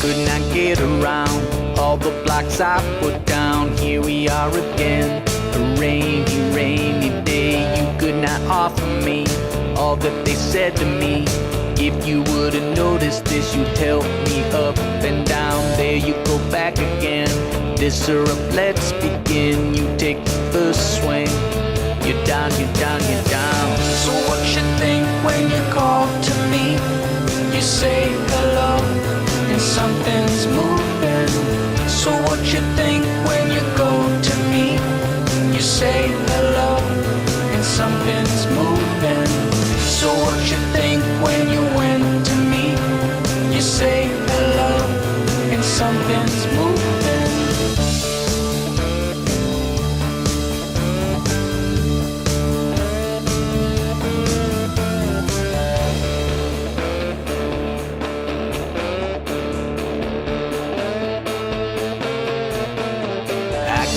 could not get around all the blocks I put down. Here we are again, a rainy, rainy day. You could not offer me all that they said to me. If you would've noticed this, you'd help me up and down. There you go back again. This syrup, let's begin. You take the first swing. You're down, you're down, you're down. So what you think when you call to me? You say hello and something's moving. So what you think when you go to me? You say hello and something's moving. So what you think when you went to me? You say hello and something's moving.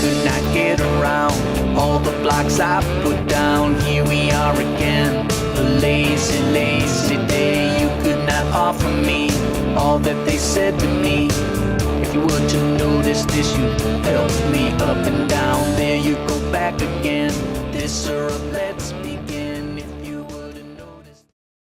Could not get around all the blocks I put down. Here we are again, a lazy, lazy day. You could not offer me all that they said to me. If you were to notice this, you'd help me up and down. There you go back again. This syrup, let's be